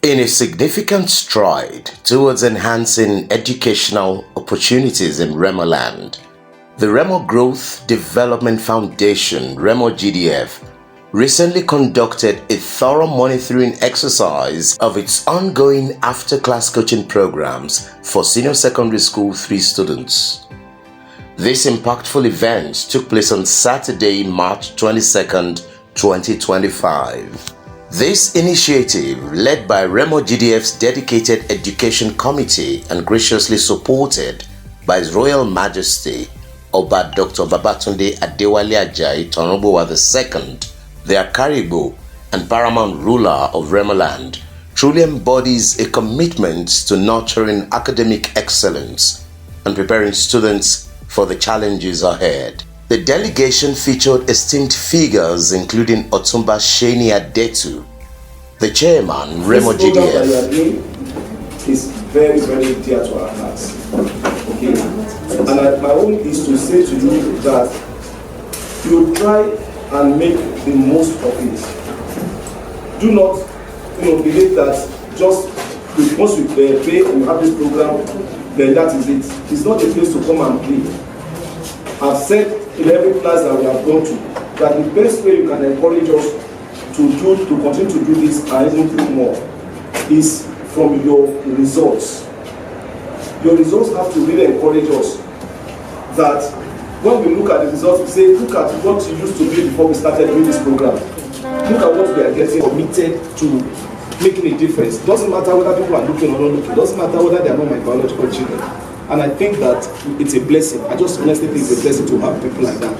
In a significant stride towards enhancing educational opportunities in Remoland, the Remo Growth Development Foundation, RemoGDF, recently conducted a thorough monitoring exercise of its ongoing after-class coaching programs for senior secondary school 3 students. This impactful event took place on Saturday, March 22nd, 2025. This initiative, led by RemoGDF's dedicated education committee and graciously supported by His Royal Majesty, Oba Dr. Babatunde Adewale Ajayi II, the Akarigbo and paramount ruler of Remoland, truly embodies a commitment to nurturing academic excellence and preparing students for the challenges ahead. The delegation featured esteemed figures including Otunba Seni Adetu, the chairman, RemoGDF. This program that we are doing is very, very dear to our hearts. Okay? And my own is to say to you that you try and make the most of it. Do not, believe that just once we pay and have this program, then that is it. It's not a place to come and play. I've said in every class that we have gone to that the best way you can encourage us to continue to do this and even do more is from your results. Your results have to really encourage us that when we look at the results, we say, look at what you used to be before we started doing this program. Look at what we are getting committed to making a difference. Doesn't matter whether people are looking or not looking. Doesn't matter whether they are not my biological children. And I think that it's a blessing. I just honestly think it's a blessing to have people like that.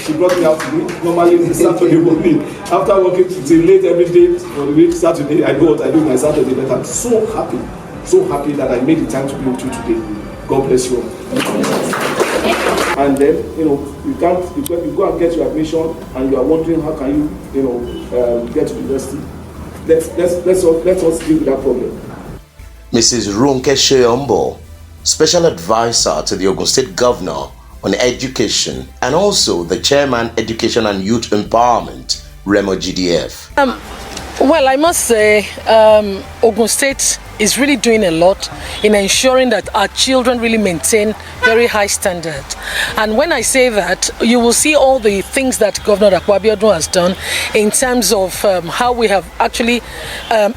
She brought me out to me. Normally Saturday morning, after working till late every day for the week, Saturday, I know what I do my Saturday, but I'm so happy that I made the time to be with you today. God bless you all. And then, you go and get your admission and you are wondering how can you, get to university. Let us deal with that problem. Mrs. Ronke Soyombo, Special Advisor to the Ogun State Governor on Education and also the Chairman Education and Youth Empowerment, RemoGDF. Well, I must say Ogun State is really doing a lot in ensuring that our children really maintain very high standards. And when I say that, you will see all the things that Governor Akwabiodun has done in terms of how we have actually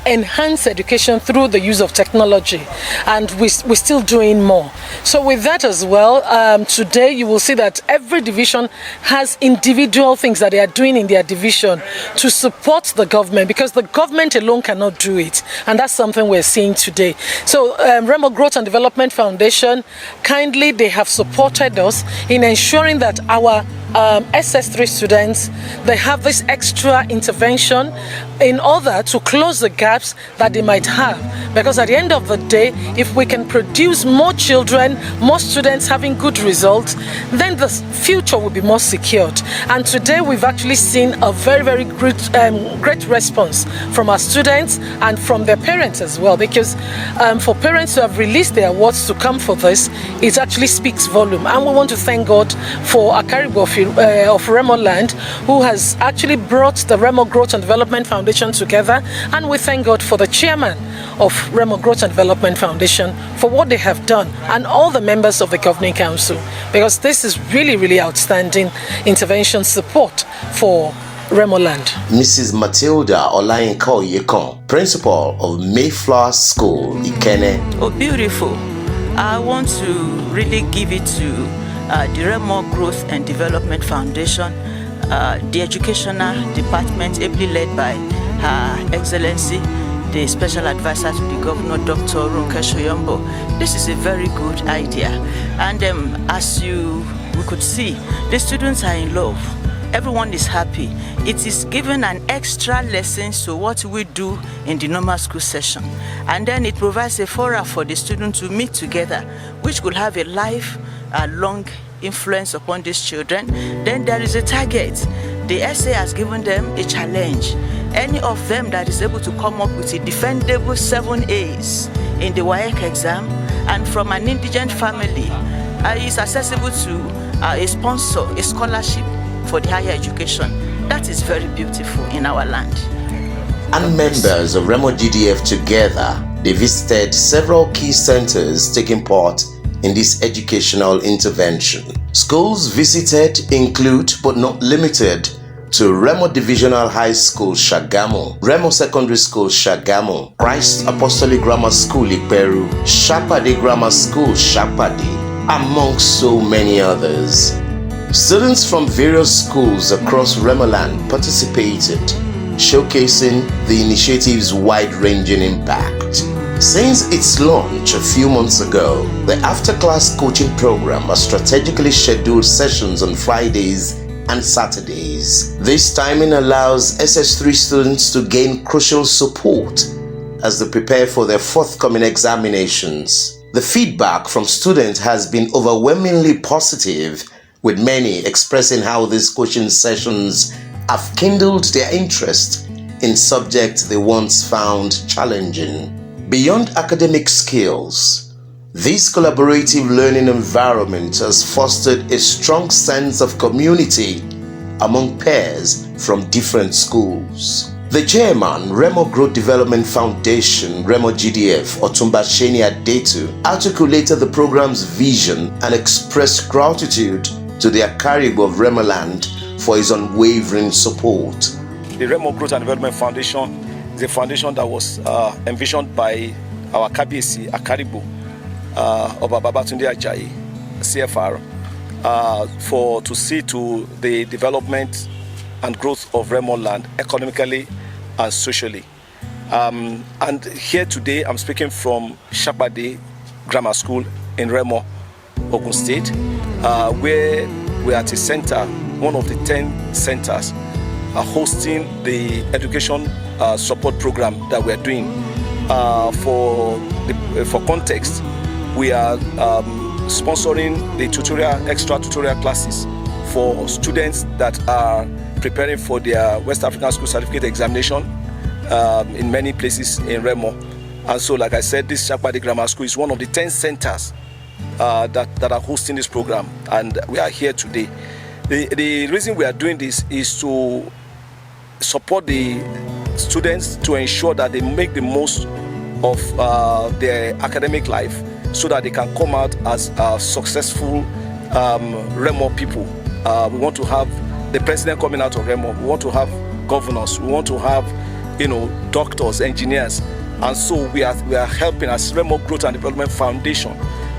enhanced education through the use of technology, and we're still doing more. So with that as well, today you will see that every division has individual things that they are doing in their division to support the government, because the government alone cannot do it, and that's something we're seeing today. So Remo Growth and Development Foundation, kindly they have supported us in ensuring that our SS3 students, they have this extra intervention in order to close the gaps that they might have, because at the end of the day, if we can produce more children, more students having good results, then the future will be more secured. And today we've actually seen a very, very great response from our students and from their parents as well, because for parents to have released their awards to come for this, it actually speaks volume. And we want to thank God for Akarigbo of Remoland, who has actually brought the Remo Growth and Development Foundation together, and we thank God for the chairman of Remo Growth and Development Foundation for what they have done, and all the members of the governing council, because this is really, really outstanding intervention support for Remoland. Mrs. Matilda Olayinka Oyekan, principal of Mayflower School, Ikenne. Oh, beautiful. I want to really give it to the Remo Growth and Development Foundation, the educational department ably led by Her Excellency, the Special Advisor to the Governor, Dr. Ronke Soyombo. This is a very good idea. And as we could see, the students are in love. Everyone is happy. It is given an extra lesson to what we do in the normal school session. And then it provides a forum for the students to meet together, which will have a lifelong influence upon these children. Then there is a target. The SA has given them a challenge. Any of them that is able to come up with a defendable 7 A's in the WAEC exam and from an indigent family is accessible to a sponsor, a scholarship for the higher education. That is very beautiful in our land. And members of RemoGDF together, they visited several key centers taking part in this educational intervention. Schools visited include, but not limited to, Remo Divisional High School, Sagamu, Remo Secondary School, Sagamu, Christ Apostolic Grammar School, Iperu, Saapade Grammar School, Saapade, amongst so many others. Students from various schools across Remoland participated, showcasing the initiative's wide-ranging impact. Since its launch a few months ago, the after-class coaching program has strategically scheduled sessions on Fridays and Saturdays. This timing allows SS3 students to gain crucial support as they prepare for their forthcoming examinations. The feedback from students has been overwhelmingly positive, with many expressing how these coaching sessions have kindled their interest in subjects they once found challenging. Beyond academic skills, this collaborative learning environment has fostered a strong sense of community among peers from different schools. The chairman, Remo Growth Development Foundation, RemoGDF, Otunba Seni Adetu, articulated the program's vision and expressed gratitude to the Akarigbo of Remoland for his unwavering support. The Remo Growth and Development Foundation is a foundation that was envisioned by our KBC, Akarigbo of Babatunde Adewale, CFR, to see to the development and growth of Remoland economically and socially. And here today, I'm speaking from Saapade Grammar School in Remo, Ogun State, where we're at a center, one of the 10 centers, hosting the education support program that we're doing. For context, we are sponsoring the extra tutorial classes for students that are preparing for their West African School Certificate examination in many places in Remo. And so, like I said, this Saapade Grammar School is one of the 10 centers that are hosting this program, and we are here today. The reason we are doing this is to support the students to ensure that they make the most of their academic life so that they can come out as successful Remo people. We want to have the president coming out of Remo. We want to have governors. We want to have, doctors, engineers. And so we are helping as Remo Growth and Development Foundation.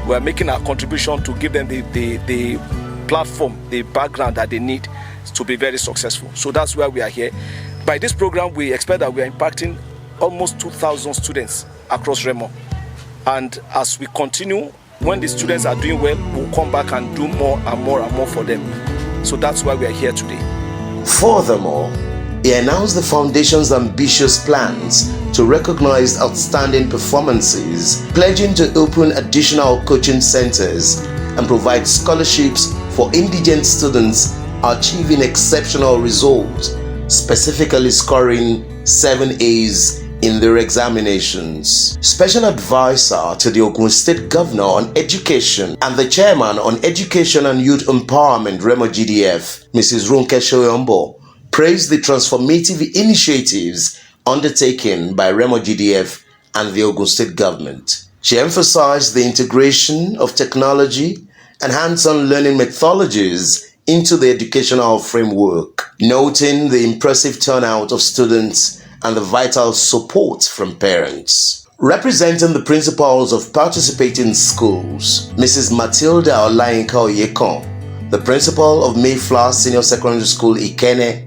We are making our contribution to give them the platform, the background that they need to be very successful. So that's why we are here. By this program, we expect that we are impacting almost 2,000 students across Remo. And as we continue, when the students are doing well, we'll come back and do more and more and more for them. So that's why we are here today. Furthermore, he announced the foundation's ambitious plans to recognize outstanding performances, pledging to open additional coaching centers and provide scholarships for indigent students achieving exceptional results, specifically scoring 7 A's in their examinations. Special advisor to the Ogun State Governor on Education and the chairman on Education and Youth Empowerment RemoGDF, Mrs. Ronke Soyombo, praised the transformative initiatives undertaken by RemoGDF and the Ogun State Government. She emphasized the integration of technology and hands-on learning methodologies into the educational framework, noting the impressive turnout of students and the vital support from parents. Representing the principals of participating schools, Mrs. Matilda Olayinka Oyekan, the principal of Mayflower Senior Secondary School, Ikenne,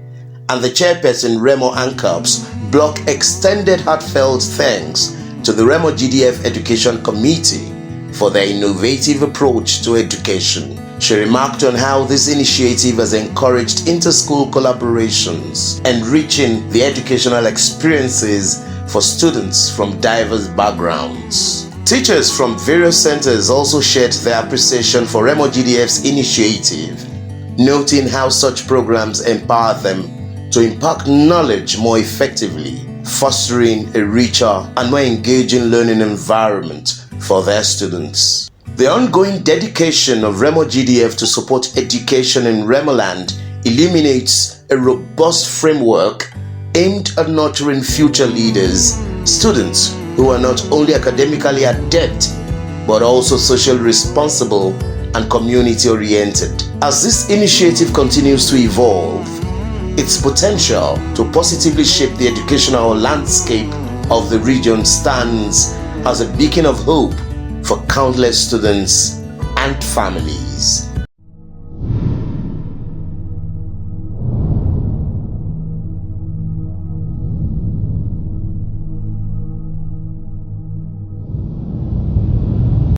and the chairperson, Remo ANCAP's block, extended heartfelt thanks to the RemoGDF Education Committee for their innovative approach to education. She remarked on how this initiative has encouraged inter-school collaborations, enriching the educational experiences for students from diverse backgrounds. Teachers from various centers also shared their appreciation for RemoGDF's initiative, noting how such programs empower them to impact knowledge more effectively, fostering a richer and more engaging learning environment for their students. The ongoing dedication of RemoGDF to support education in Remoland illuminates a robust framework aimed at nurturing future leaders, students who are not only academically adept, but also socially responsible and community-oriented. As this initiative continues to evolve, its potential to positively shape the educational landscape of the region stands as a beacon of hope for countless students and families.